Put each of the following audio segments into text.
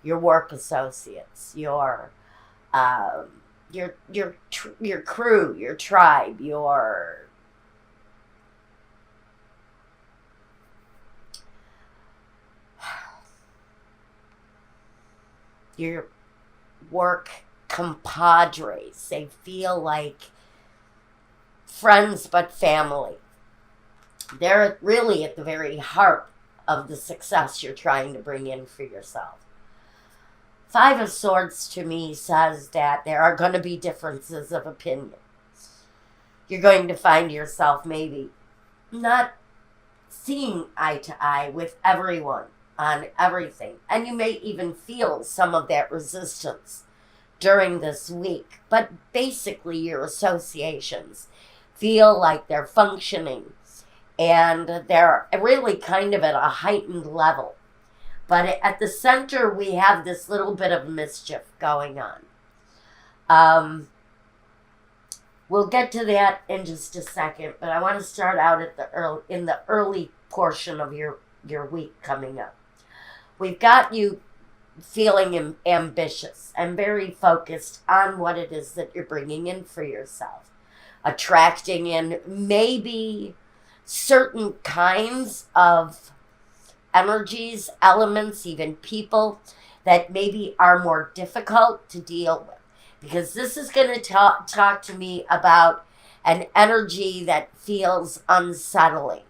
your work associates, um, your crew, your tribe, your work compadres. They feel like friends but family. They're really at the very heart of the success you're trying to bring in for yourself. Five of Swords to me says that there are going to be differences of opinion. You're going to find yourself maybe not seeing eye to eye with everyone on everything. And you may even feel some of that resistance during this week. But basically, your associations feel like they're functioning and they're really kind of at a heightened level. But at the center, we have this little bit of mischief going on. Um, we'll get to that in just a second, but I want to start out at in the early portion of your week coming up. We've got you feeling ambitious and very focused on what it is that you're bringing in for yourself, attracting in maybe certain kinds of energies, elements, even people that maybe are more difficult to deal with. Because this is going to talk to me about an energy that feels unsettling,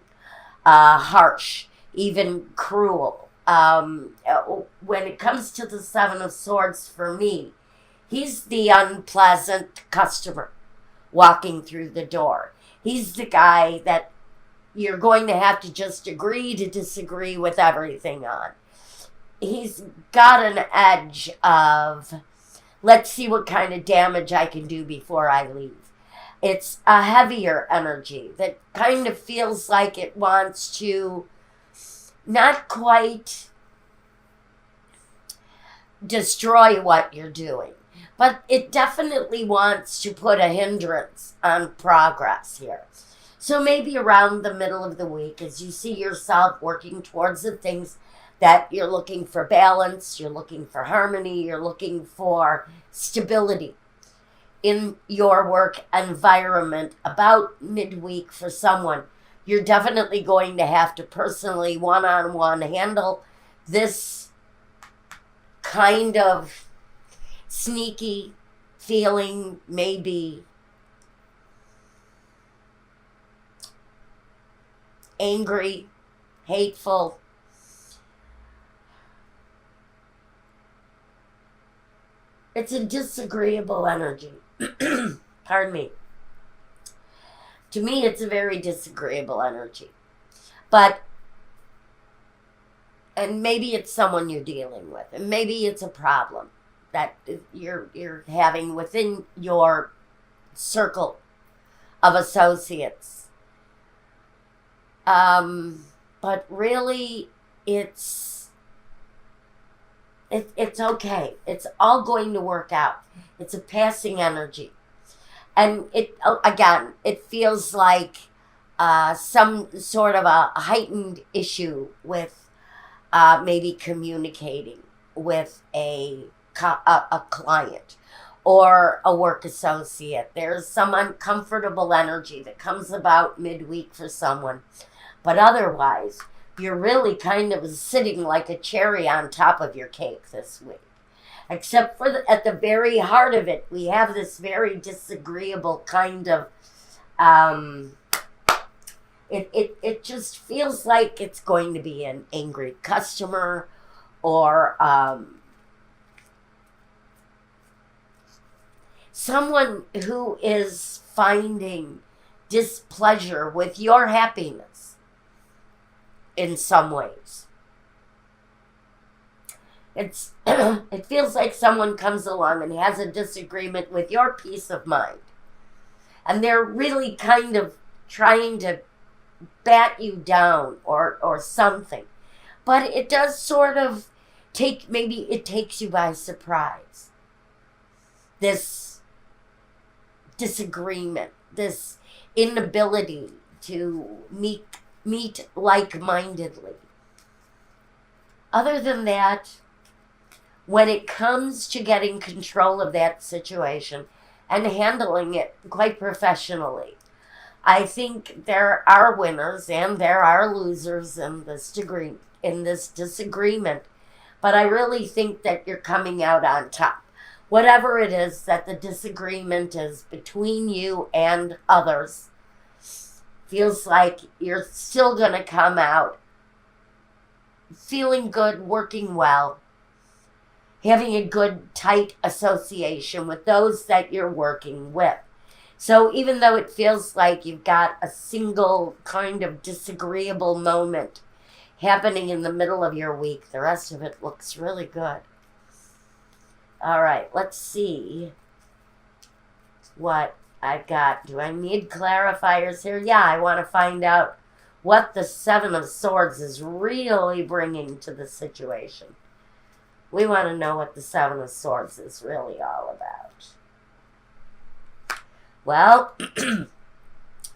harsh, even cruel. When it comes to the Seven of Swords, for me, he's the unpleasant customer walking through the door. He's the guy that you're going to have to just agree to disagree with everything on. He's got an edge of, let's see what kind of damage I can do before I leave. It's a heavier energy that kind of feels like it wants to not quite destroy what you're doing, but it definitely wants to put a hindrance on progress here. So maybe around the middle of the week, as you see yourself working towards the things that you're looking for balance, you're looking for harmony, you're looking for stability in your work environment, about midweek for someone, you're definitely going to have to personally, one-on-one, handle this kind of sneaky feeling, maybe angry, hateful. It's a disagreeable energy. Pardon me. To me, it's a very disagreeable energy. But, and maybe it's someone you're dealing with, and maybe it's a problem that you're having within your circle of associates. But really, it's okay. It's all going to work out. It's a passing energy. And again, it feels like some sort of a heightened issue with maybe communicating with a client or a work associate. There's some uncomfortable energy that comes about midweek for someone. But otherwise, you're really kind of sitting like a cherry on top of your cake this week. Except for at the very heart of it, we have this very disagreeable kind of, it just feels like it's going to be an angry customer or someone who is finding displeasure with your happiness in some ways. It feels like someone comes along and has a disagreement with your peace of mind. And they're really kind of trying to bat you down or something. But it does sort of maybe it takes you by surprise. This disagreement, this inability to meet like-mindedly. Other than that, when it comes to getting control of that situation and handling it quite professionally. I think there are winners and there are losers in this disagreement, but I really think that you're coming out on top. Whatever it is that the disagreement is between you and others, feels like you're still going to come out feeling good, working well, having a good, tight association with those that you're working with. So even though it feels like you've got a single kind of disagreeable moment happening in the middle of your week, the rest of it looks really good. All right, let's see what I've got. Do I need clarifiers here? Yeah, I want to find out what the Seven of Swords is really bringing to the situation. We want to know what the Seven of Swords is really all about. Well,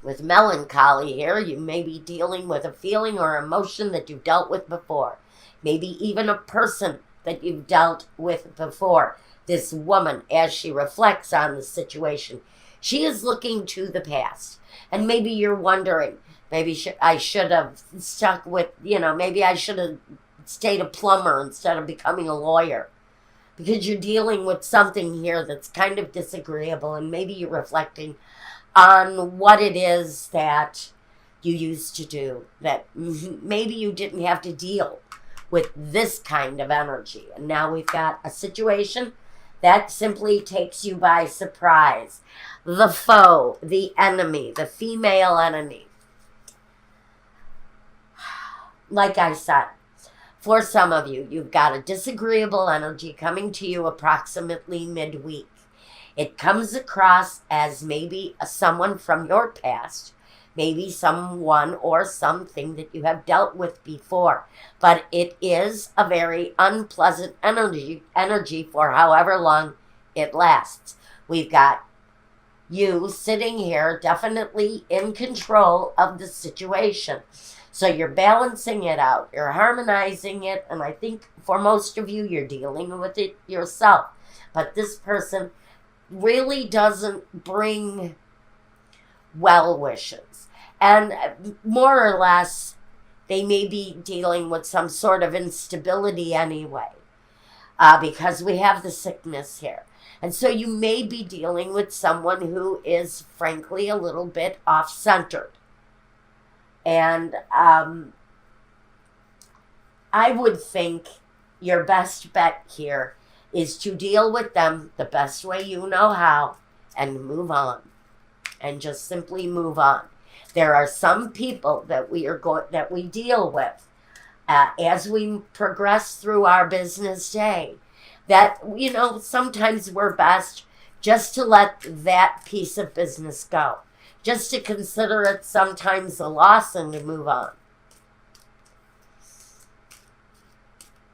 with melancholy here, you may be dealing with a feeling or emotion that you've dealt with before. Maybe even a person that you've dealt with before. This woman, as she reflects on the situation, she is looking to the past. And maybe you're wondering, maybe I should have stuck with, maybe I should have stayed a plumber instead of becoming a lawyer. Because you're dealing with something here that's kind of disagreeable, and maybe you're reflecting on what it is that you used to do, that maybe you didn't have to deal with this kind of energy. And now we've got a situation that simply takes you by surprise. The foe, the enemy, the female enemy. Like I said, for some of you, you've got a disagreeable energy coming to you approximately midweek. It comes across as maybe someone from your past, maybe someone or something that you have dealt with before. But it is a very unpleasant energy for however long it lasts. We've got you sitting here definitely in control of the situation. So you're balancing it out, you're harmonizing it, and I think for most of you, you're dealing with it yourself. But this person really doesn't bring well wishes. And more or less, they may be dealing with some sort of instability anyway, because we have the sickness here. And so you may be dealing with someone who is, frankly, a little bit off-centered. And I would think your best bet here is to deal with them the best way you know how and move on. And just simply move on. There are some people that we deal with as we progress through our business day that, sometimes we're best just to let that piece of business go. Just to consider it sometimes a loss and to move on.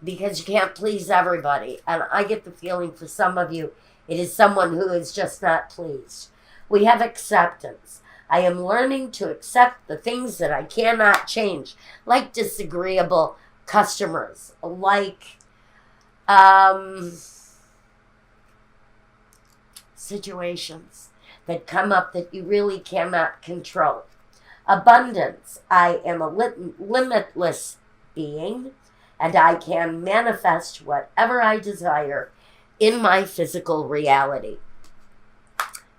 Because you can't please everybody. And I get the feeling for some of you, it is someone who is just not pleased. We have acceptance. I am learning to accept the things that I cannot change. Like disagreeable customers. Like situations that come up that you really cannot control. Abundance. I am a limitless being, and I can manifest whatever I desire in my physical reality.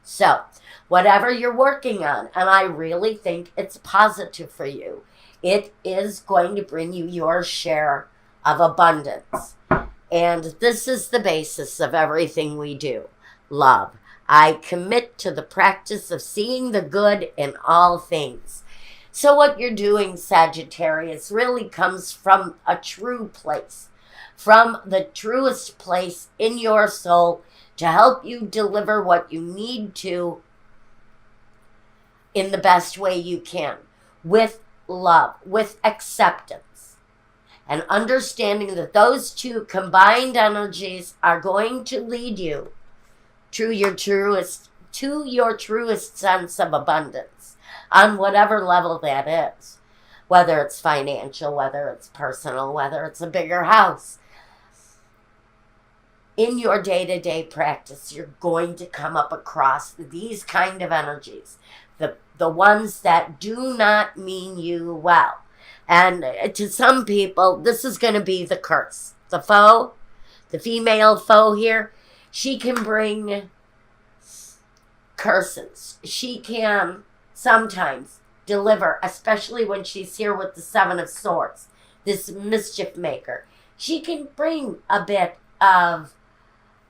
So, whatever you're working on, and I really think it's positive for you, it is going to bring you your share of abundance. And this is the basis of everything we do. Love. I commit to the practice of seeing the good in all things. So what you're doing, Sagittarius, really comes from a true place, from the truest place in your soul to help you deliver what you need to in the best way you can, with love, with acceptance, and understanding that those two combined energies are going to lead you to your truest sense of abundance on whatever level that is, whether it's financial, whether it's personal, whether it's a bigger house. in your day-to-day practice, you're going to come up across these kind of energies, the ones that do not mean you well. And to some people, this is going to be the curse. The foe, the female foe here, she can bring curses. She can sometimes deliver, especially when she's here with the Seven of Swords, this mischief maker. She can bring a bit of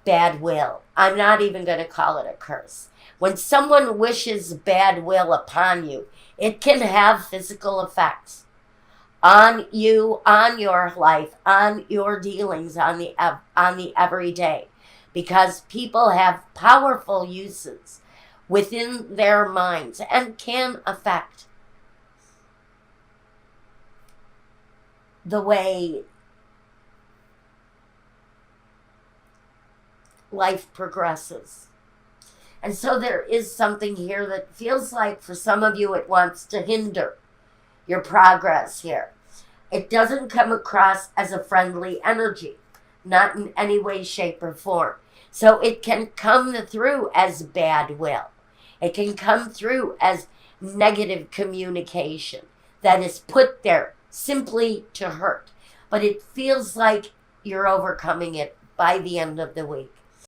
bad will. I'm not even going to call it a curse. When someone wishes bad will upon you, it can have physical effects on you, on your life, on your dealings, on the everyday, because people have powerful uses within their minds and can affect the way life progresses. And so there is something here that feels like for some of you it wants to hinder your progress here. It doesn't come across as a friendly energy, not in any way, shape, or form. So it can come through as bad will. It can come through as negative communication that is put there simply to hurt. But it feels like you're overcoming it by the end of the week.